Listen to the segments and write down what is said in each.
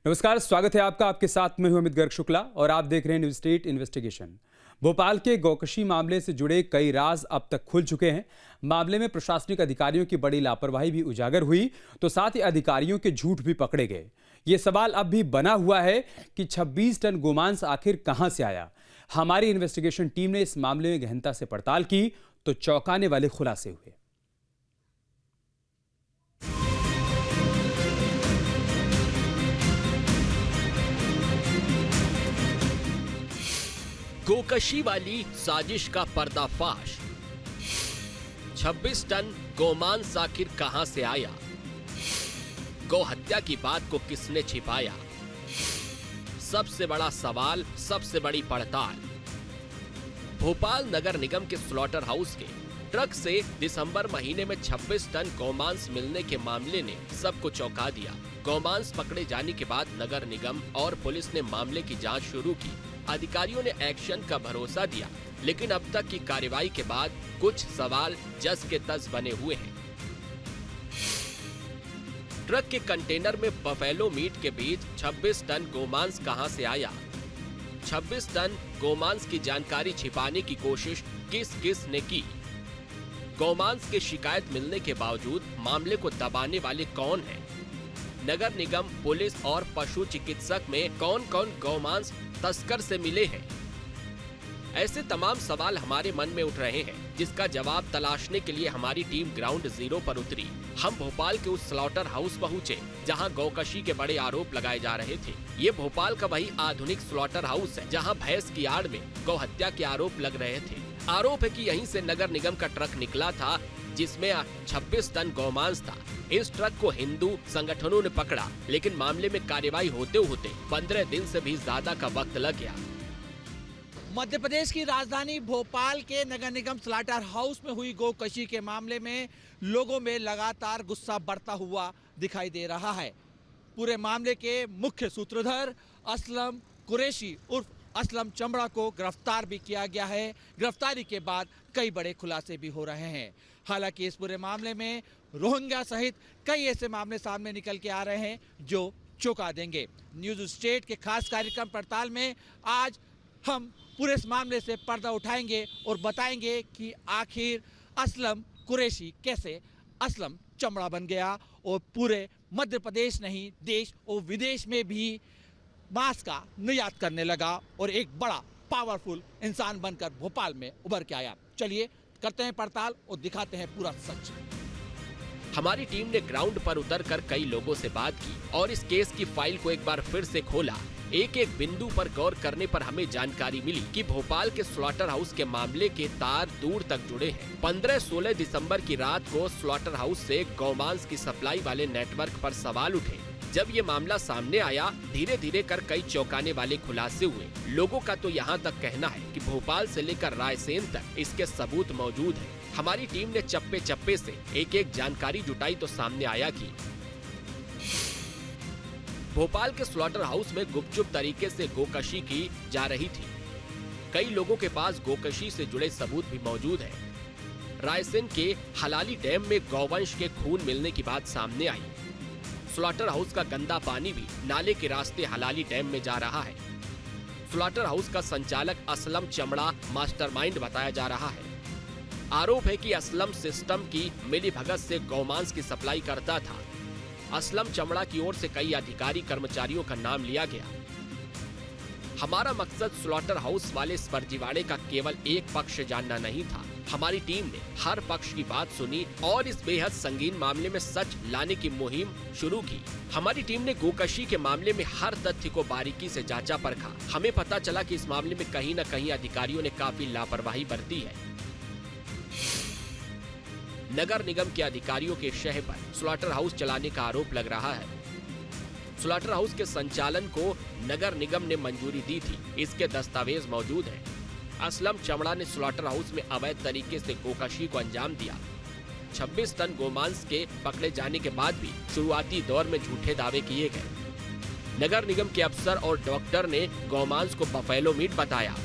नमस्कार, स्वागत है आपका। आपके साथ मैं हूं अमित गर्ग शुक्ला और आप देख रहे हैं न्यूज स्टेट इन्वेस्टिगेशन। भोपाल के गौकशी मामले से जुड़े कई राज अब तक खुल चुके हैं। मामले में प्रशासनिक अधिकारियों की बड़ी लापरवाही भी उजागर हुई, तो साथ ही अधिकारियों के झूठ भी पकड़े गए। ये सवाल अब भी बना हुआ है कि 26 टन गोमांस आखिर कहां से आया। हमारी इन्वेस्टिगेशन टीम ने इस मामले में गहनता से पड़ताल की तो चौंकाने वाले खुलासे हुए। गोकशी वाली साजिश का पर्दाफाश। 26 टन गोमांस आखिर कहां से आया? गौ हत्या की बात को किसने छिपाया? सबसे बड़ा सवाल, सबसे बड़ी पड़ताल। भोपाल नगर निगम के स्लॉटर हाउस के ट्रक से दिसंबर महीने में 26 टन गोमांस मिलने के मामले ने सबको चौंका दिया। गोमांस पकड़े जाने के बाद नगर निगम और पुलिस ने मामले की जांच शुरू की। अधिकारियों ने एक्शन का भरोसा दिया, लेकिन अब तक की कार्रवाई के बाद कुछ सवाल जस के तस बने हुए हैं। ट्रक के कंटेनर में बफेलो मीट के बीच 26 टन गोमांस कहां से आया? 26 टन गोमांस की जानकारी छिपाने की कोशिश किस किस ने की? गोमांस की शिकायत मिलने के बावजूद मामले को दबाने वाले कौन हैं? नगर निगम, पुलिस और पशु चिकित्सक में कौन कौन गोमांस तस्कर से मिले हैं? ऐसे तमाम सवाल हमारे मन में उठ रहे हैं, जिसका जवाब तलाशने के लिए हमारी टीम ग्राउंड जीरो पर उतरी। हम भोपाल के उस स्लॉटर हाउस पहुंचे जहां गौकशी के बड़े आरोप लगाए जा रहे थे। ये भोपाल का वही आधुनिक स्लॉटर हाउस है जहां भैंस की आड़ में गौ हत्या के आरोप लग रहे थे। आरोप है कि यहीं से नगर निगम का ट्रक निकला था जिसमें 26 टन गोमांस था। इस ट्रक को हिंदू संगठनों ने पकड़ा, लेकिन मामले में कार्रवाई होते होते 15 दिन से भी ज्यादा का वक्त लग गया। मध्य प्रदेश की राजधानी भोपाल के नगर निगम स्लॉटर हाउस में हुई गोकशी के मामले में लोगों में लगातार गुस्सा बढ़ता हुआ दिखाई दे रहा है। पूरे मामले के मुख्य सूत्रधार असलम कुरैशी उर्फ असलम चमड़ा को गिरफ्तार भी किया गया है। गिरफ्तारी के बाद कई बड़े खुलासे भी हो रहे हैं। हालांकि इस पूरे मामले में रोहिंग्या सहित कई ऐसे मामले सामने निकल के आ रहे हैं जो चौंका देंगे। न्यूज स्टेट के खास कार्यक्रम पड़ताल में आज हम पूरे इस मामले से पर्दा उठाएंगे और बताएंगे कि आखिर असलम कुरैशी कैसे असलम चमड़ा बन गया और पूरे मध्य प्रदेश नहीं, देश और विदेश में भी मांस का निर्यात करने लगा और एक बड़ा पावरफुल इंसान बनकर भोपाल में उभर के आया। चलिए करते हैं पड़ताल और दिखाते हैं पूरा सच। हमारी टीम ने ग्राउंड पर उतरकर कई लोगों से बात की और इस केस की फाइल को एक बार फिर से खोला। एक एक बिंदु पर गौर करने पर हमें जानकारी मिली कि भोपाल के स्लॉटर हाउस के मामले के तार दूर तक जुड़े हैं। 15-16 दिसंबर की रात को स्लॉटर हाउस से गोमांस की सप्लाई वाले नेटवर्क पर सवाल उठे। जब ये मामला सामने आया, धीरे धीरे कर कई चौंकाने वाले खुलासे हुए। लोगों का तो यहाँ तक कहना है कि भोपाल से लेकर रायसेन तक इसके सबूत मौजूद हैं। हमारी टीम ने चप्पे चप्पे से एक एक जानकारी जुटाई तो सामने आया कि भोपाल के स्लॉटर हाउस में गुपचुप तरीके से गोकशी की जा रही थी। कई लोगों के पास गोकशी से जुड़े सबूत भी मौजूद हैं। रायसेन के हलाली डैम में गौवंश के खून मिलने की बात सामने आई। स्लॉटर हाउस का गंदा पानी भी नाले के रास्ते हलाली डैम में जा रहा है। स्लॉटर हाउस का संचालक असलम चमड़ा मास्टरमाइंड बताया जा रहा है। आरोप है कि असलम सिस्टम की मिलीभगत से गौमांस की सप्लाई करता था। असलम चमड़ा की ओर से कई अधिकारी कर्मचारियों का नाम लिया गया। हमारा मकसद स्लॉटर हाउस वाले इस फर्जीवाड़े का केवल एक पक्ष जानना नहीं था। हमारी टीम ने हर पक्ष की बात सुनी और इस बेहद संगीन मामले में सच लाने की मुहिम शुरू की। हमारी टीम ने गोकशी के मामले में हर तथ्य को बारीकी से जांचा परखा। हमें पता चला कि इस मामले में कहीं न कहीं अधिकारियों ने काफी लापरवाही बरती है। नगर निगम के अधिकारियों के शह पर स्लॉटर हाउस चलाने का आरोप लग रहा है। स्लॉटर हाउस के संचालन को नगर निगम ने मंजूरी दी थी, इसके दस्तावेज मौजूद हैं। असलम चमड़ा ने स्लॉटर हाउस में अवैध तरीके से गोकशी को अंजाम दिया। 26 टन गोमांस के पकड़े जाने के बाद भी शुरुआती दौर में झूठे दावे किए गए। नगर निगम के अफसर और डॉक्टर ने गोमांस को बफेलो मीट बताया।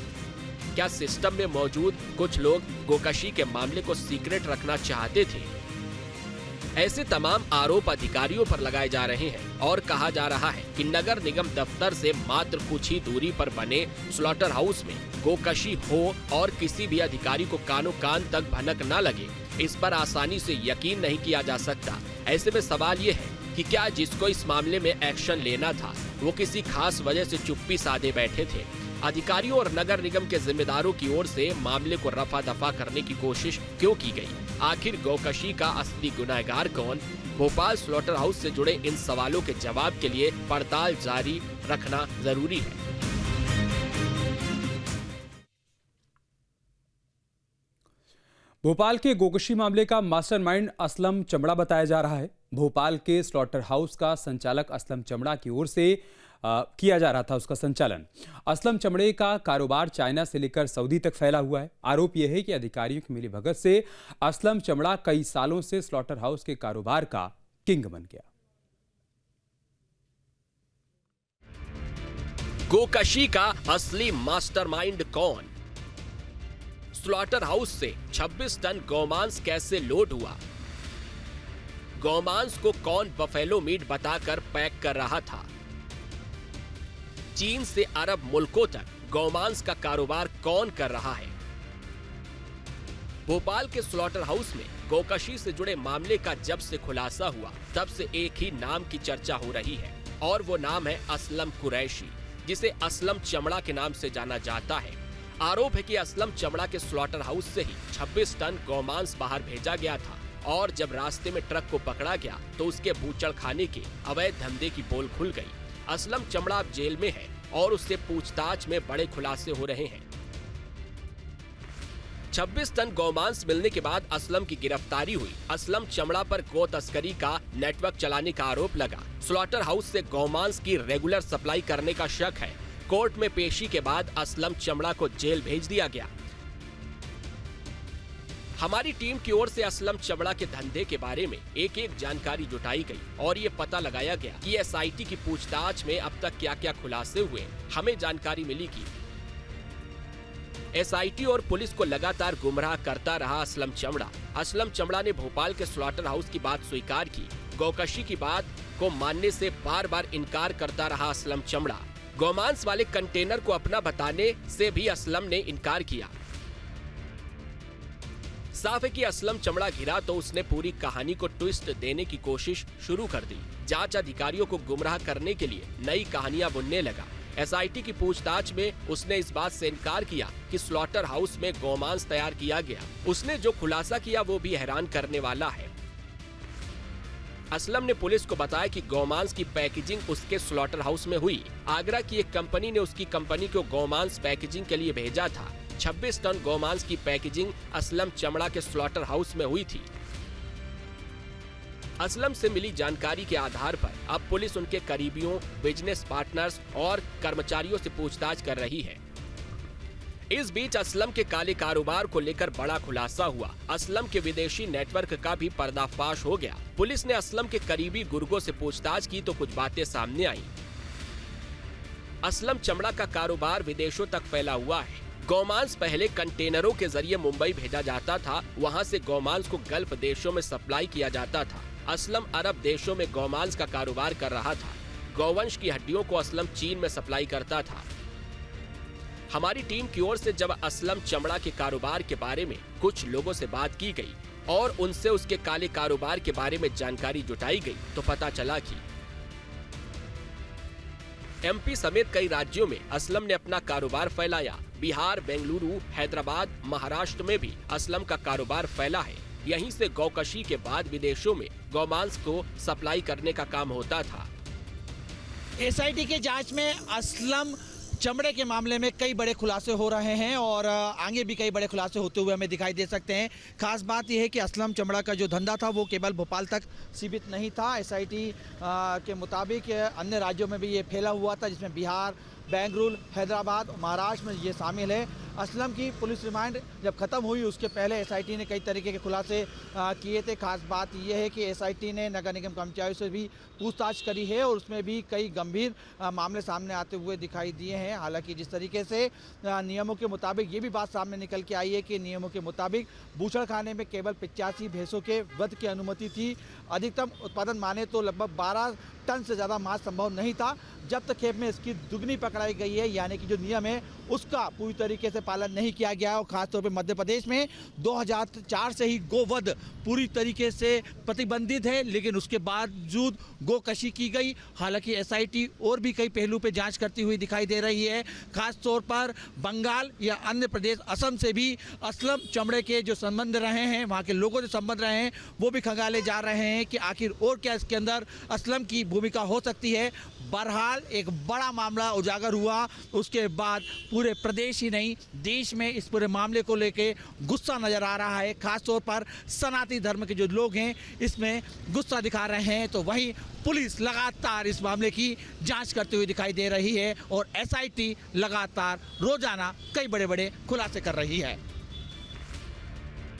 क्या सिस्टम में मौजूद कुछ लोग गोकशी के मामले को सीक्रेट रखना चाहते थे? ऐसे तमाम आरोप अधिकारियों पर लगाए जा रहे हैं और कहा जा रहा है कि नगर निगम दफ्तर से मात्र कुछ ही दूरी पर बने स्लॉटर हाउस में गोकशी हो और किसी भी अधिकारी को कानो कान तक भनक न लगे, इस पर आसानी से यकीन नहीं किया जा सकता। ऐसे में सवाल ये है कि क्या जिसको इस मामले में एक्शन लेना था वो किसी खास वजह से चुप्पी साधे बैठे थे? अधिकारियों और नगर निगम के जिम्मेदारों की ओर से मामले को रफा दफा करने की कोशिश क्यों की गई? आखिर गोकशी का असली गुनहगार कौन? भोपाल स्लॉटर हाउस से जुड़े इन सवालों के जवाब के लिए पड़ताल जारी रखना जरूरी है। भोपाल के गोकशी मामले का मास्टरमाइंड असलम चमड़ा बताया जा रहा है। भोपाल के स्लॉटर हाउस का संचालक असलम चमड़ा की ओर से किया जा रहा था उसका संचालन। असलम चमड़े का कारोबार चाइना से लेकर सऊदी तक फैला हुआ है। आरोप यह है कि अधिकारियों की मिलीभगत से असलम चमड़ा कई सालों से स्लॉटर हाउस के कारोबार का किंग बन गया। गोकशी का असली मास्टरमाइंड कौन? स्लॉटर हाउस से 26 टन गौमांस कैसे लोड हुआ? गौमांस को कौन बफेलो मीट बताकर पैक कर रहा था? चीन से अरब मुल्कों तक गौमांस का कारोबार कौन कर रहा है? भोपाल के स्लॉटर हाउस में गोकशी से जुड़े मामले का जब से खुलासा हुआ तब से एक ही नाम की चर्चा हो रही है और वो नाम है असलम कुरैशी, जिसे असलम चमड़ा के नाम से जाना जाता है। आरोप है कि असलम चमड़ा के स्लॉटर हाउस से ही 26 टन गौमांस बाहर भेजा गया था और जब रास्ते में ट्रक को पकड़ा गया तो उसके बूचड़ खाने के अवैध धंधे की पोल खुल गई। असलम चमड़ा अब जेल में है और उससे पूछताछ में बड़े खुलासे हो रहे हैं। 26 टन गौमांस मिलने के बाद असलम की गिरफ्तारी हुई। असलम चमड़ा पर गौ तस्करी का नेटवर्क चलाने का आरोप लगा। स्लॉटर हाउस से गौमांस की रेगुलर सप्लाई करने का शक है। कोर्ट में पेशी के बाद असलम चमड़ा को जेल भेज दिया गया। हमारी टीम की ओर से असलम चमड़ा के धंधे के बारे में एक एक जानकारी जुटाई गई और ये पता लगाया गया कि एसआईटी की पूछताछ में अब तक क्या क्या खुलासे हुए। हमें जानकारी मिली कि एसआईटी और पुलिस को लगातार गुमराह करता रहा असलम चमड़ा। असलम चमड़ा ने भोपाल के स्लॉटर हाउस की बात स्वीकार की। गोकशी की बात को मानने से बार बार इनकार करता रहा असलम चमड़ा। गौमांस वाले कंटेनर को अपना बताने से भी असलम ने इनकार किया। साफ है कि असलम चमड़ा घिरा तो उसने पूरी कहानी को ट्विस्ट देने की कोशिश शुरू कर दी। जांच अधिकारियों को गुमराह करने के लिए नई कहानियां बुनने लगा। एसआईटी की पूछताछ में उसने इस बात से इनकार किया कि स्लॉटर हाउस में गौमांस तैयार किया गया। उसने जो खुलासा किया वो भी हैरान करने वाला है। असलम ने पुलिस को बताया कि गौमांस की पैकेजिंग उसके स्लॉटर हाउस में हुई। आगरा की एक कंपनी ने उसकी कंपनी को गौमांस पैकेजिंग के लिए भेजा था। 26 टन गौमांस की पैकेजिंग असलम चमड़ा के स्लॉटर हाउस में हुई थी। असलम से मिली जानकारी के आधार पर अब पुलिस उनके करीबियों, बिजनेस पार्टनर्स और कर्मचारियों से पूछताछ कर रही है। इस बीच असलम के काले कारोबार को लेकर बड़ा खुलासा हुआ। असलम के विदेशी नेटवर्क का भी पर्दाफाश हो गया। पुलिस ने असलम के करीबी गुर्गों से पूछताछ की तो कुछ बातें सामने आई। असलम चमड़ा का कारोबार विदेशों तक फैला हुआ है। गौमांस पहले कंटेनरों के जरिए मुंबई भेजा जाता था। वहां से गौमांस को गल्फ देशों में सप्लाई किया जाता था। असलम अरब देशों में गौमांस का कारोबार कर रहा था। गौवंश की हड्डियों को असलम चीन में सप्लाई करता था। हमारी टीम की ओर से जब असलम चमड़ा के कारोबार के बारे में कुछ लोगों से बात की गई और उनसे उसके काले कारोबार के बारे में जानकारी जुटाई गई तो पता चला कि एमपी समेत कई राज्यों में असलम ने अपना कारोबार फैलाया। बिहार, बेंगलुरु, हैदराबाद, महाराष्ट्र में भी असलम का कारोबार फैला है। यहीं से गौकशी के बाद विदेशों में गौमांस को सप्लाई करने का काम होता था। एसआईटी के जांच में असलम चमड़े के मामले में कई बड़े खुलासे हो रहे हैं और आगे भी कई बड़े खुलासे होते हुए हमें दिखाई दे सकते हैं। खास बात यह है कि असलम चमड़ा का जो धंधा था वो केवल भोपाल तक सीमित नहीं था। एसआईटी के मुताबिक अन्य राज्यों में भी ये फैला हुआ था, जिसमें बिहार, बेंगलुरु, हैदराबाद, महाराष्ट्र में ये शामिल है। असलम की पुलिस रिमांड जब खत्म हुई उसके पहले एसआईटी ने कई तरीके के खुलासे किए थे। खास बात यह है कि एसआईटी ने नगर निगम कर्मचारियों से भी पूछताछ करी है और उसमें भी कई गंभीर मामले सामने आते हुए दिखाई दिए हैं। हालांकि जिस तरीके से नियमों के मुताबिक ये भी बात सामने निकल के आई है कि नियमों के मुताबिक बूचड़खाने में केवल 85 भैंसों के वध की अनुमति थी अधिकतम उत्पादन माने तो लगभग 12 टन से ज़्यादा मांस संभव नहीं था। जब्त खेप में इसकी दुगनी पकड़ाई गई है, यानी कि जो नियम है उसका पूरी तरीके से पालन नहीं किया गया। और खासतौर पे मध्य प्रदेश में 2004 से ही गोवध पूरी तरीके से प्रतिबंधित है, लेकिन उसके बावजूद गोकशी की गई। हालांकि एसआईटी और भी कई पहलू पे जांच करती हुई दिखाई दे रही है। खासतौर पर बंगाल या अन्य प्रदेश असम से भी असलम चमड़े के जो संबंध रहे हैं, वहाँ के लोगों से संबंध रहे हैं, वो भी खंगाले जा रहे हैं कि आखिर और क्या इसके अंदर असलम की भूमिका हो सकती है। बहरहाल एक बड़ा मामला उजागर हुआ, उसके बाद पूरे प्रदेश ही नहीं देश में इस पूरे मामले को लेके गुस्सा नजर आ रहा है। खासतौर पर सनातनी धर्म के जो लोग हैं इसमें गुस्सा दिखा रहे हैं, तो वहीं पुलिस लगातार इस मामले की जांच करते हुए दिखाई दे रही है और एसआईटी लगातार रोजाना कई बड़े बड़े खुलासे कर रही है।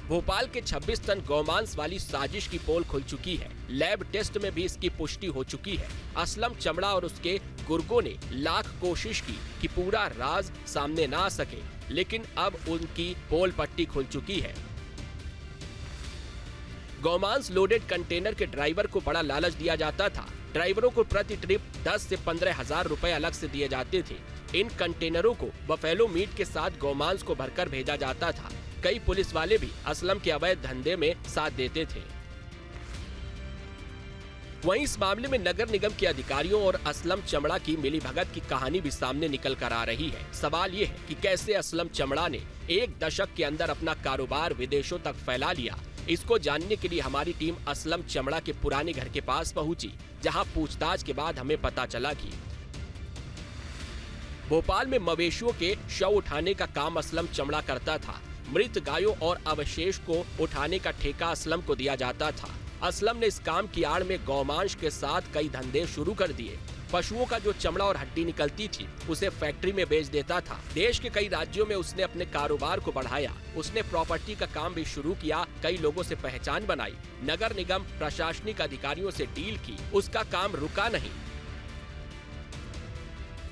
भोपाल के 26 टन गौमांस वाली साजिश की पोल खुल चुकी है। लैब टेस्ट में भी इसकी पुष्टि हो चुकी है। असलम चमड़ा और उसके गुर्गों ने लाख कोशिश की कि पूरा राज सामने ना आ सके, लेकिन अब उनकी पोल पट्टी खुल चुकी है। गौमांस लोडेड कंटेनर के ड्राइवर को बड़ा लालच दिया जाता था। ड्राइवरों को प्रति ट्रिप 10 से 15 हजार रुपए अलग से दिए जाते थे। इन कंटेनरों को बफेलो मीट के साथ गौमांस को भरकर भेजा जाता था। कई पुलिस वाले भी असलम के अवैध धंधे में साथ देते थे। वहीं इस मामले में नगर निगम के अधिकारियों और असलम चमड़ा की मिलीभगत की कहानी भी सामने निकल कर आ रही है। सवाल ये है कि कैसे असलम चमड़ा ने एक दशक के अंदर अपना कारोबार विदेशों तक फैला लिया। इसको जानने के लिए हमारी टीम असलम चमड़ा के पुराने घर के पास पहुंची, जहां पूछताछ के बाद हमें पता चला कि भोपाल में मवेशियों के शव उठाने का काम असलम चमड़ा करता था। मृत गायों और अवशेष को उठाने का ठेका असलम को दिया जाता था। असलम ने इस काम की आड़ में गौमांस के साथ कई धंधे शुरू कर दिए। पशुओं का जो चमड़ा और हड्डी निकलती थी उसे फैक्ट्री में बेच देता था। देश के कई राज्यों में उसने अपने कारोबार को बढ़ाया। उसने प्रॉपर्टी का काम भी शुरू किया, कई लोगों से पहचान बनाई, नगर निगम प्रशासनिक अधिकारियों से डील की। उसका काम रुका नहीं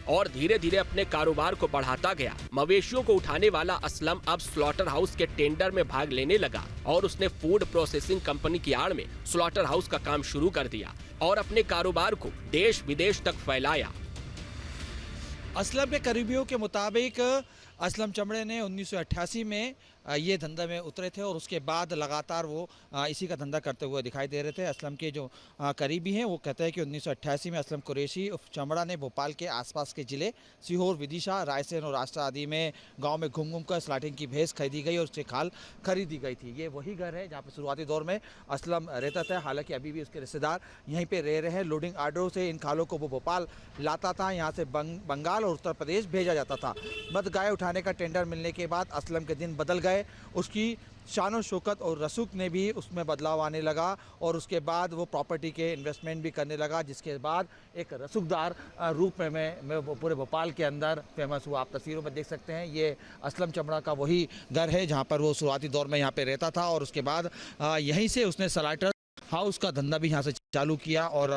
और धीरे धीरे अपने कारोबार को बढ़ाता गया। मवेशियों को उठाने वाला असलम अब स्लॉटर हाउस के टेंडर में भाग लेने लगा और उसने फूड प्रोसेसिंग कंपनी की आड़ में स्लॉटर हाउस का काम शुरू कर दिया और अपने कारोबार को देश विदेश तक फैलाया। असलम के करीबियों के मुताबिक असलम चमड़े ने 1988 में ये धंधा में उतरे थे और उसके बाद लगातार वो इसी का धंधा करते हुए दिखाई दे रहे थे। असलम के जो करीबी हैं वो कहते हैं कि 1988 में असलम कुरैशी उर्फ चमड़ा ने भोपाल के आसपास के ज़िले सीहोर, विदिशा, रायसेन और राष्ट्र आदि में गांव में घूम कर स्लाटिंग की भैंस खरीदी गई और उससे खाल खरीदी गई थी। ये वही घर है जहाँ पर शुरुआती दौर में असलम रहता था। हालाँकि अभी भी उसके रिश्तेदार यहीं पर रह रहे हैं। लोडिंग आर्डरों से इन खालों को वो भोपाल लाता था, यहाँ से बंगाल और उत्तर प्रदेश भेजा जाता था। मद गाय उठाने का टेंडर मिलने के बाद असलम के दिन बदल गए। उसकी शानो शौकत और रसूख ने भी उसमें बदलाव आने लगा और उसके बाद वो प्रॉपर्टी के इन्वेस्टमेंट भी करने लगा, जिसके बाद एक रसूखदार रूप में वो पूरे भोपाल के अंदर फेमस हुआ। आप तस्वीरों में देख सकते हैं, ये असलम चमड़ा का वही घर है जहाँ पर वो शुरुआती दौर में यहाँ पे रहता था और उसके बाद यहीं से उसने स्लाटर हाउस का धंधा भी यहाँ से चालू किया और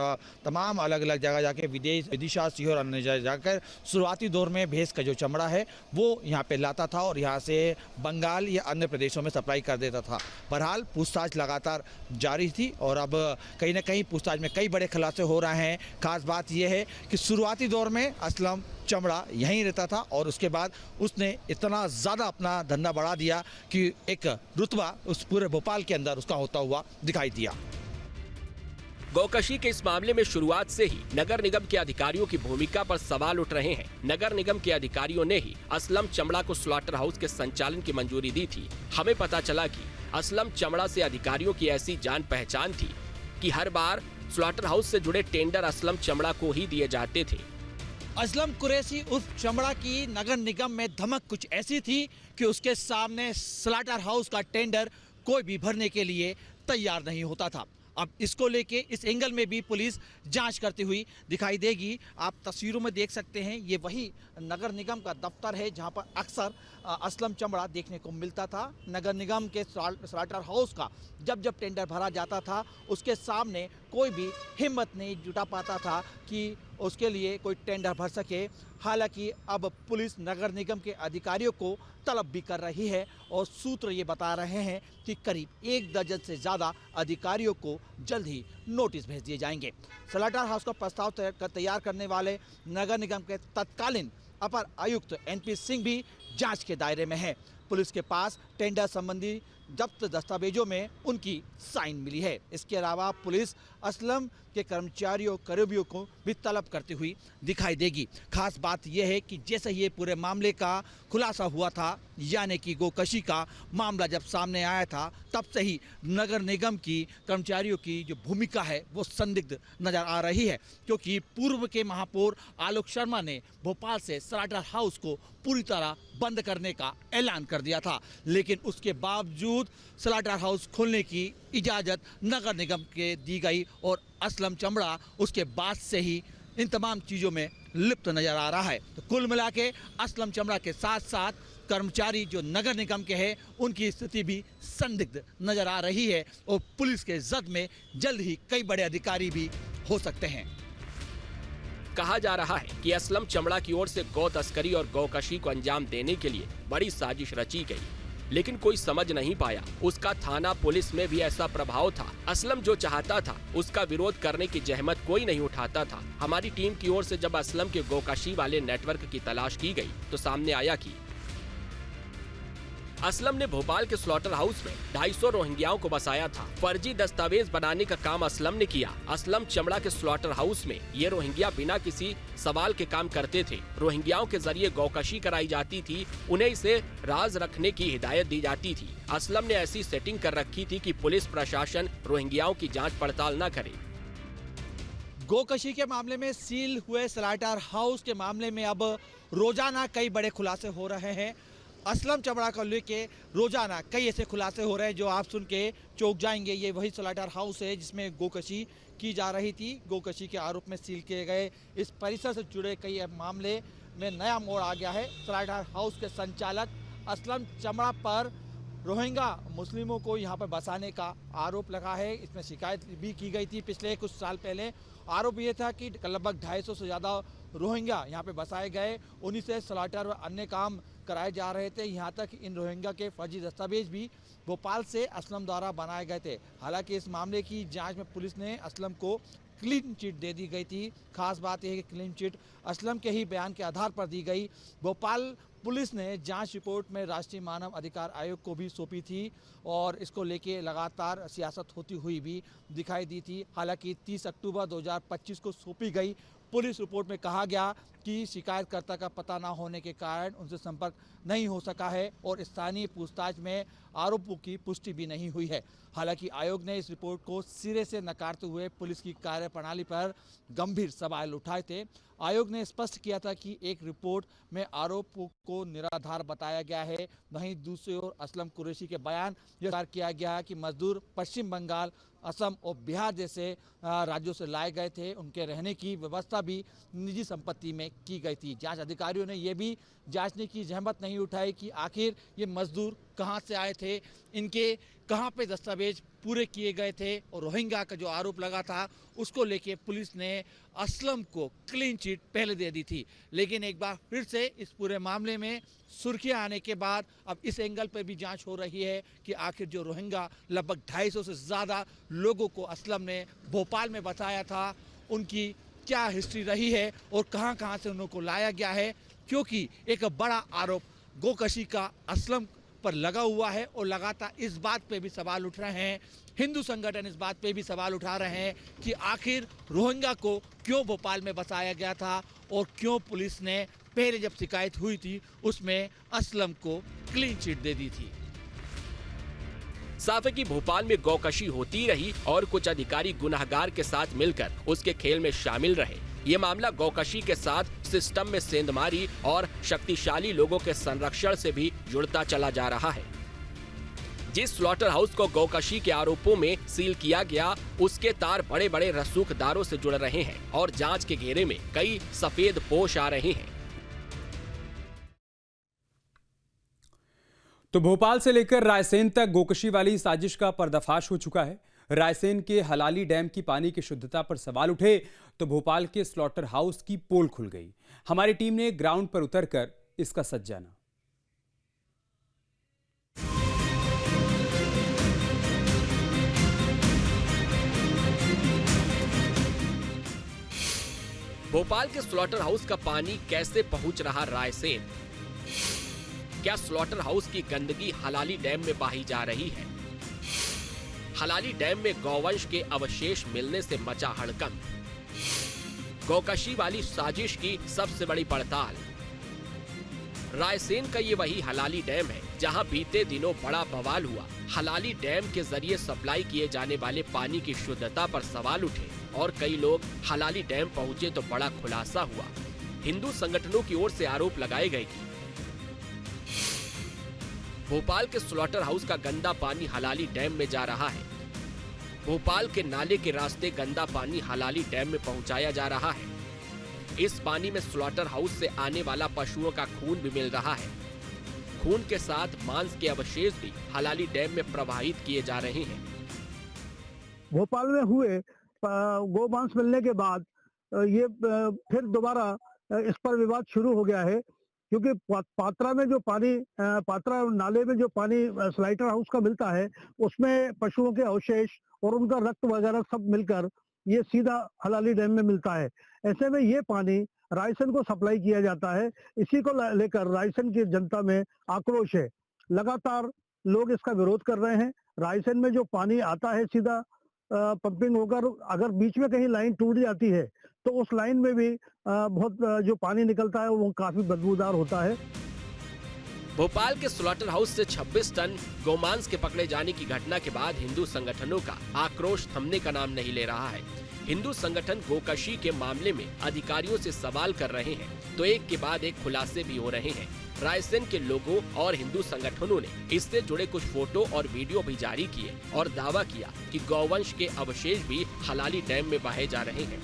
तमाम अलग अलग जगह जाके विदिशा, सीहोर, अन्य जगह जाकर शुरुआती दौर में भैंस का जो चमड़ा है वो यहाँ पे लाता था और यहाँ से बंगाल या अन्य प्रदेशों में सप्लाई कर देता था। बहरहाल पूछताछ लगातार जारी थी और अब कहीं ना कहीं पूछताछ में कई बड़े खुलासे हो रहे हैं। खास बात यह है कि शुरुआती दौर में असलम चमड़ा यहीं रहता था और उसके बाद उसने इतना ज़्यादा अपना धंधा बढ़ा दिया कि एक रुतबा उस पूरे भोपाल के अंदर उसका होता हुआ दिखाई दिया। गौकशी के इस मामले में शुरुआत से ही नगर निगम के अधिकारियों की भूमिका पर सवाल उठ रहे हैं। नगर निगम के अधिकारियों ने ही असलम चमड़ा को स्लॉटर हाउस के संचालन की मंजूरी दी थी। हमें पता चला कि असलम चमड़ा से अधिकारियों की ऐसी जान पहचान थी कि हर बार स्लॉटर हाउस से जुड़े टेंडर असलम चमड़ा को ही दिए जाते थे। असलम कुरैशी उर्फ चमड़ा की नगर निगम में धमक कुछ ऐसी थी कि उसके सामने स्लॉटर हाउस का टेंडर कोई भी भरने के लिए तैयार नहीं होता था। अब इसको लेके इस एंगल में भी पुलिस जांच करती हुई दिखाई देगी। आप तस्वीरों में देख सकते हैं, ये वही नगर निगम का दफ्तर है जहां पर अक्सर असलम चमड़ा देखने को मिलता था। नगर निगम के स्लॉटर हाउस का जब टेंडर भरा जाता था उसके सामने कोई भी हिम्मत नहीं जुटा पाता था कि उसके लिए कोई टेंडर भर सके। हालांकि अब पुलिस नगर निगम के अधिकारियों को तलब भी कर रही है और सूत्र ये बता रहे हैं कि करीब 1 दर्जन से ज़्यादा अधिकारियों को जल्द ही नोटिस भेज दिए जाएंगे। स्लॉटर हाउस का प्रस्ताव तैयार करने वाले नगर निगम के तत्कालीन अपर आयुक्त NP सिंह भी जांच के दायरे में है। पुलिस के पास टेंडर संबंधी जब्त दस्तावेजों में उनकी साइन मिली है। इसके अलावा पुलिस असलम के कर्मचारियों करीबियों को भी तलब करती हुई दिखाई देगी। खास बात यह है कि जैसे ये पूरे मामले का खुलासा हुआ था, यानी कि गोकशी का मामला जब सामने आया था, तब से ही नगर निगम की कर्मचारियों की जो भूमिका है वो संदिग्ध नजर आ रही है, क्योंकि पूर्व के महापौर आलोक शर्मा ने भोपाल से स्लॉटर हाउस को पूरी तरह बंद करने का ऐलान कर दिया था, लेकिन उसके बावजूद स्लॉटर हाउस खोलने की इजाज़त नगर निगम के दी गई और असलम चमड़ा उसके बाद से ही इन तमाम चीज़ों में लिप्त नजर आ रहा है। तो कुल मिला के असलम चमड़ा के साथ साथ कर्मचारी जो नगर निगम के हैं उनकी स्थिति भी संदिग्ध नजर आ रही है और पुलिस के जद में जल्द ही कई बड़े अधिकारी भी हो सकते हैं। कहा जा रहा है कि असलम चमड़ा की ओर से गौ तस्करी और गौकशी को अंजाम देने के लिए बड़ी साजिश रची गई, लेकिन कोई समझ नहीं पाया उसका थाना पुलिस में भी ऐसा प्रभाव था। असलम जो चाहता था उसका विरोध करने की जहमत कोई नहीं उठाता था। हमारी टीम की ओर से जब असलम के गौकशी वाले नेटवर्क की तलाश की गई तो सामने आया कि असलम ने भोपाल के स्लॉटर हाउस में 250 रोहिंग्याओं को बसाया था। फर्जी दस्तावेज बनाने का काम असलम ने किया। असलम चमड़ा के स्लॉटर हाउस में ये रोहिंग्या बिना किसी सवाल के काम करते थे। रोहिंग्याओं के जरिए गौकशी कराई जाती थी, उन्हें इसे राज रखने की हिदायत दी जाती थी। असलम ने ऐसी सेटिंग कर रखी थी कि पुलिस प्रशासन रोहिंग्याओं की जाँच पड़ताल न करे। गोकशी के मामले में सील हुए स्लॉटर हाउस के मामले में अब रोजाना कई बड़े खुलासे हो रहे हैं। असलम चमड़ा को लेके रोजाना कई ऐसे खुलासे हो रहे हैं जो आप सुन के चौंक जाएंगे। ये वही स्लॉटर हाउस है जिसमें गोकशी की जा रही थी। गोकशी के आरोप में सील किए गए इस परिसर से जुड़े कई मामले में नया मोड़ आ गया है। स्लॉटर हाउस के संचालक असलम चमड़ा पर रोहिंग्या मुस्लिमों को यहाँ पर बसाने का आरोप लगा है। इसमें शिकायत भी की गई थी पिछले कुछ साल पहले। आरोप ये था कि लगभग 250 से ज़्यादा रोहिंग्या यहाँ पे बसाए गए, उन्हीं से स्लॉटर व अन्य काम कराए जा रहे थे। यहाँ तक इन रोहिंग्या के फर्जी दस्तावेज भी भोपाल से असलम द्वारा बनाए गए थे। हालांकि इस मामले की जांच में पुलिस ने असलम को क्लीन चिट दे दी गई थी। खास बात यह है कि क्लीन चिट असलम के ही बयान के आधार पर दी गई। भोपाल पुलिस ने जांच रिपोर्ट में राष्ट्रीय मानव अधिकार आयोग को भी सौंपी थी और इसको लेके लगातार सियासत होती हुई भी दिखाई दी थी। हालांकि 30 अक्टूबर 2025 को सौंपी गई पुलिस रिपोर्ट में कहा गया कि शिकायतकर्ता का पता न होने के कारण उनसे संपर्क नहीं हो सका है और स्थानीय पूछताछ में आरोपों की पुष्टि भी नहीं हुई है। हालांकि आयोग ने इस रिपोर्ट को सिरे से नकारते हुए पुलिस की कार्यप्रणाली पर गंभीर सवाल उठाए थे। आयोग ने स्पष्ट किया था कि एक रिपोर्ट में आरोपों को निराधार बताया गया है। वहीं दूसरी ओर असलम कुरैशी के बयान यह किया गया है कि मजदूर पश्चिम बंगाल, असम और बिहार जैसे राज्यों से लाए गए थे। उनके रहने की व्यवस्था भी निजी संपत्ति में की गई थी। जांच अधिकारियों ने यह भी जांचने की जहमत नहीं उठाई कि आखिर ये मजदूर कहां से आए थे, इनके कहां पे दस्तावेज पूरे किए गए थे। और रोहिंग्या का जो आरोप लगा था उसको लेके पुलिस ने असलम को क्लीन चिट पहले दे दी थी, लेकिन एक बार फिर से इस पूरे मामले में सुर्खियां आने के बाद अब इस एंगल पर भी जांच हो रही है कि आखिर जो रोहिंग्या लगभग 250 से ज़्यादा लोगों को असलम ने भोपाल में बताया था, उनकी क्या हिस्ट्री रही है और कहां से उनको लाया गया है। क्योंकि एक बड़ा आरोप गोकशी का असलम पर लगा हुआ है और लगातार इस बात पे भी सवाल उठ रहे हैं, हिंदू संगठन इस बात पे भी सवाल उठा रहे हैं कि आखिर रोहिंग्या को क्यों भोपाल में बसाया गया था और क्यों पुलिस ने पहले जब शिकायत हुई थी उसमें असलम को क्लीन चिट दे दी थी। साफ है कि भोपाल में गौकशी होती रही और कुछ अधिकारी गुनहगार के साथ मिलकर उसके खेल में शामिल रहे। ये मामला गौकशी के साथ सिस्टम में सेंधमारी और शक्तिशाली लोगों के संरक्षण से भी जुड़ता चला जा रहा है। जिस स्लॉटर हाउस को गौकशी के आरोपों में सील किया गया, उसके तार बड़े बड़े रसूखदारों से जुड़ रहे हैं और जांच के घेरे में कई सफेद पोश आ रहे हैं। तो भोपाल से लेकर रायसेन तक गोकशी वाली साजिश का पर्दाफाश हो चुका है। रायसेन के हलाली डैम की पानी की शुद्धता पर सवाल उठे तो भोपाल के स्लॉटर हाउस की पोल खुल गई। हमारी टीम ने ग्राउंड पर उतरकर इसका सच जाना। भोपाल के स्लॉटर हाउस का पानी कैसे पहुंच रहा रायसेन? क्या स्लॉटर हाउस की गंदगी हलाली डैम में बही जा रही है? हलाली डैम में गौवंश के अवशेष मिलने से मचा हड़कंप। गौकशी वाली साजिश की सबसे बड़ी पड़ताल। रायसेन का ये वही हलाली डैम है जहां बीते दिनों बड़ा बवाल हुआ। हलाली डैम के जरिए सप्लाई किए जाने वाले पानी की शुद्धता पर सवाल उठे और कई लोग हलाली डैम पहुंचे तो बड़ा खुलासा हुआ। हिंदू संगठनों की ओर से आरोप लगाए गए कि भोपाल के स्लॉटर हाउस का गंदा पानी हलाली डैम में जा रहा है। भोपाल के नाले के रास्ते गंदा पानी हलाली डैम में पहुंचाया जा रहा है। इस पानी में स्लॉटर हाउस से आने वाला पशुओं का खून भी मिल रहा है। खून के साथ मांस के अवशेष भी हलाली डैम में प्रवाहित किए जा रहे हैं। भोपाल में हुए गोमांस मिलने के बाद ये फिर दोबारा इस पर विवाद शुरू हो गया है, क्योंकि पात्रा में जो पानी, पात्रा नाले में जो पानी स्लाइटर हाउस का मिलता है उसमें पशुओं के अवशेष और उनका रक्त वगैरह सब मिलकर ये सीधा हलाली डैम में मिलता है। ऐसे में ये पानी रायसेन को सप्लाई किया जाता है। इसी को लेकर रायसेन की जनता में आक्रोश है। लगातार लोग इसका विरोध कर रहे हैं। रायसेन में जो पानी आता है सीधा पंपिंग होकर, अगर बीच में कहीं लाइन टूट जाती है तो उस लाइन में भी बहुत जो पानी निकलता है वो काफी बदबूदार होता है। भोपाल के स्लॉटर हाउस से 26 टन गोमांस के पकड़े जाने की घटना के बाद हिंदू संगठनों का आक्रोश थमने का नाम नहीं ले रहा है। हिंदू संगठन गोकशी के मामले में अधिकारियों से सवाल कर रहे हैं तो एक के बाद एक खुलासे भी हो रहे हैं। रायसेन के लोगों और हिंदू संगठनों ने इससे जुड़े कुछ फोटो और वीडियो भी जारी किए और दावा किया कि गौवंश के अवशेष भी हलाली डैम में बहे जा रहे हैं।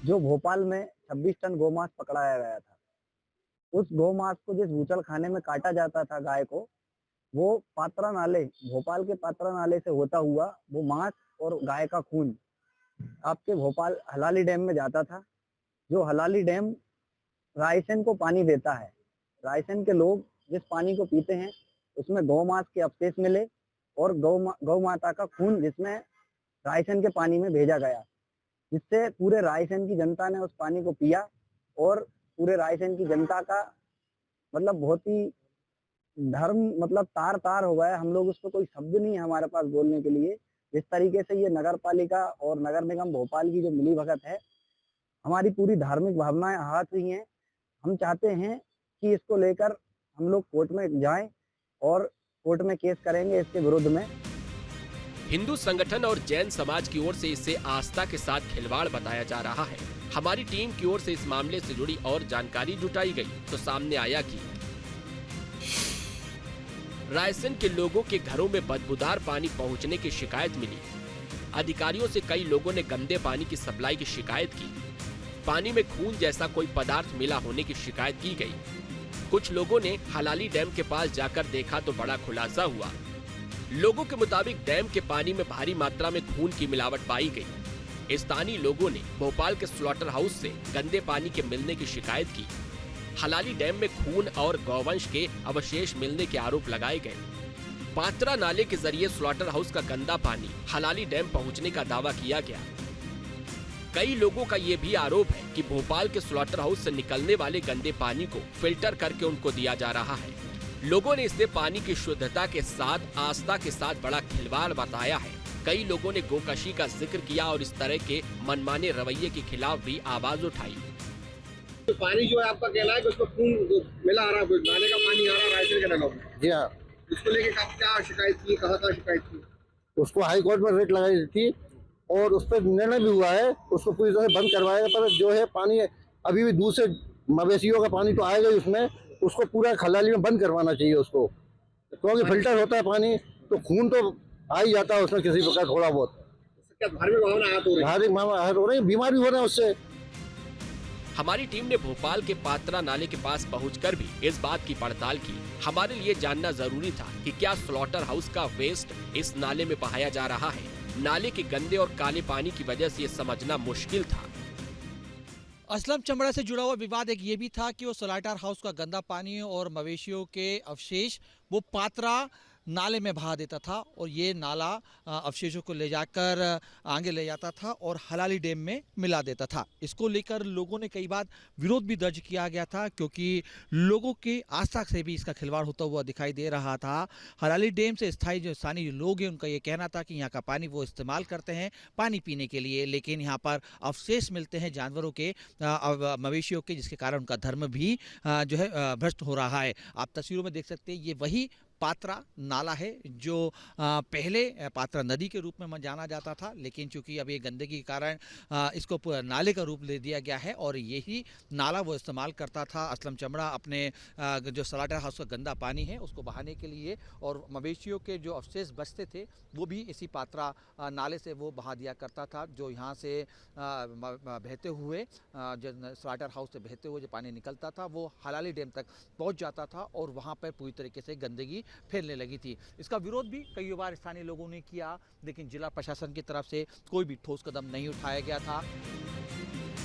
जो भोपाल में 26 टन गोमांस पकड़ाया गया था, उस गोमांस को जिस बूचल खाने में काटा जाता था गाय को, वो पात्रा नाले, भोपाल के पात्रा नाले से होता हुआ वो मांस और गाय का खून आपके भोपाल हलाली डैम में जाता था। जो हलाली डैम रायसेन को पानी देता है। रायसेन के लोग जिस पानी को पीते हैं उसमें गौमांस के अवशेष मिले और गौ माता का खून जिसमें रायसेन के पानी में भेजा गया, जिससे पूरे रायसेन की जनता ने उस पानी को पिया और पूरे रायसेन की जनता का मतलब बहुत ही धर्म मतलब तार तार हो गया। हम लोग उसको कोई शब्द नहीं है हमारे पास बोलने के लिए। जिस तरीके से ये नगर पालिका और नगर निगम भोपाल की जो मिली भगत है, हमारी पूरी धार्मिक भावनाएं आहत हुई हैं। हम चाहते हैं कि इसको लेकर हम लोग कोर्ट में जाएं और कोर्ट में केस करेंगे इसके विरुद्ध में। हिंदू संगठन और जैन समाज की ओर से इसे आस्था के साथ खिलवाड़ बताया जा रहा है। हमारी टीम की ओर से इस मामले से जुड़ी और जानकारी जुटाई गई तो सामने आया कि रायसेन के लोगों के घरों में बदबूदार पानी पहुंचने की शिकायत मिली। अधिकारियों से कई लोगों ने गंदे पानी की सप्लाई की शिकायत की। पानी में खून जैसा कोई पदार्थ मिला होने की शिकायत की गई। कुछ लोगों ने हलाली डैम के पास जाकर देखा तो बड़ा खुलासा हुआ। लोगों के मुताबिक डैम के पानी में भारी मात्रा में खून की मिलावट पाई गई। स्थानीय लोगों ने भोपाल के स्लॉटर हाउस से गंदे पानी के मिलने की शिकायत की। हलाली डैम में खून और गौवंश के अवशेष मिलने के आरोप लगाए गए। पात्रा नाले के जरिए स्लॉटर हाउस का गंदा पानी हलाली डैम पहुंचने का दावा किया गया। कई लोगों का ये भी आरोप है कि भोपाल के स्लॉटर हाउस से निकलने वाले गंदे पानी को फिल्टर करके उनको दिया जा रहा है। लोगों ने इसे पानी की शुद्धता के साथ आस्था के साथ बड़ा खिलवाड़ बताया है। कई लोगों ने गोकशी का जिक्र किया और इस तरह के मनमाने रवैये के खिलाफ भी आवाज उठाई। तो पानी जो है आपका कहना है कि उसमें खून मिला आ रहा है, नाले का पानी आ रहा है रायसेन के नलों में। जी हाँ, इसको लेके क्या शिकायत की, कहाँ शिकायत की? उसको हाई कोर्ट में रेट लगाई थी और उस पर निर्णय भी हुआ है, उसको पूरी तरह से बंद करवाएगा। पर जो है पानी अभी भी दूसरे मवेशियों का पानी तो आएगा ही उसमें, उसको पूरा हलाली में बंद करवाना चाहिए उसको, क्योंकि फिल्टर होता है पानी तो खून तो आ ही जाता है उसमें किसी प्रकार थोड़ा बहुत। क्या धार्मिक भावना आहत हो रही है? धार्मिक भावना आहत हो रही है, बीमार भी हो रहे हैं उससे। हमारी टीम ने भोपाल के पात्रा नाले के पास पहुंचकर भी इस बात की पड़ताल की। हमारे लिए जानना जरूरी था कि क्या स्लॉटर हाउस का वेस्ट इस नाले में बहाया जा रहा है। नाले के गंदे और काले पानी की वजह से ये समझना मुश्किल था। असलम चमड़ा से जुड़ा हुआ विवाद एक ये भी था कि वो स्लाटर हाउस का गंदा पानी और मवेशियों के अवशेष वो पात्रा नाले में बहा देता था और ये नाला अवशेषों को ले जाकर आगे ले जाता था और हलाली डैम में मिला देता था। इसको लेकर लोगों ने कई बार विरोध भी दर्ज किया गया था, क्योंकि लोगों की आस्था से भी इसका खिलवाड़ होता हुआ दिखाई दे रहा था। हलाली डैम से स्थानीय लोग हैं, उनका ये कहना था कि यहाँ का पानी वो इस्तेमाल करते हैं पानी पीने के लिए, लेकिन यहाँ पर अवशेष मिलते हैं जानवरों के, मवेशियों के, जिसके कारण उनका धर्म भी जो है भ्रष्ट हो रहा है। आप तस्वीरों में देख सकते हैं, ये वही पात्रा नाला है जो पहले पात्रा नदी के रूप में जाना जाता था, लेकिन चूंकि अब ये गंदगी के कारण इसको नाले का रूप ले दिया गया है और यही नाला वो इस्तेमाल करता था असलम चमड़ा अपने जो स्लाटर हाउस का गंदा पानी है उसको बहाने के लिए, और मवेशियों के जो अवशेष बचते थे वो भी इसी पात्रा नाले से वो बहा दिया करता था। जो यहाँ से बहते हुए जो स्लाटर हाउस से बहते हुए जो पानी निकलता था वो हलाली डैम तक पहुँच जाता था और वहाँ पर पूरी तरीके से गंदगी फैलने लगी थी। इसका विरोध भी कई बार स्थानीय लोगों ने किया, लेकिन जिला प्रशासन की तरफ से कोई भी ठोस कदम नहीं उठाया गया था।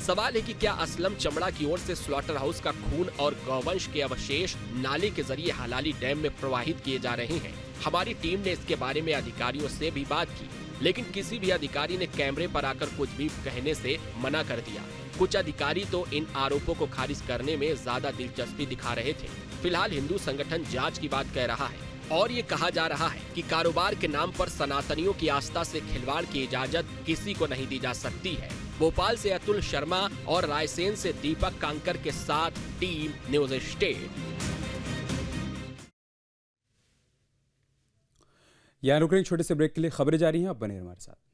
सवाल है कि क्या असलम चमड़ा की ओर से स्लॉटर हाउस का खून और गौवंश के अवशेष नाले के जरिए हलाली डैम में प्रवाहित किए जा रहे हैं। हमारी टीम ने इसके बारे में अधिकारियों से भी बात की, लेकिन किसी भी अधिकारी ने कैमरे पर आकर कुछ भी कहने से मना कर दिया। कुछ अधिकारी तो इन आरोपों को खारिज करने में ज्यादा दिलचस्पी दिखा रहे थे। फिलहाल हिंदू संगठन जांच की बात कह रहा है और ये कहा जा रहा है कि कारोबार के नाम पर सनातनियों की आस्था से खिलवाड़ की इजाजत किसी को नहीं दी जा सकती है। भोपाल से अतुल शर्मा और रायसेन से दीपक कांकर के साथ टीम न्यूज़ स्टेट। यहाँ रुक रहे छोटे से ब्रेक के लिए, खबरें जारी हैं, आप बने रहिए हमारे साथ।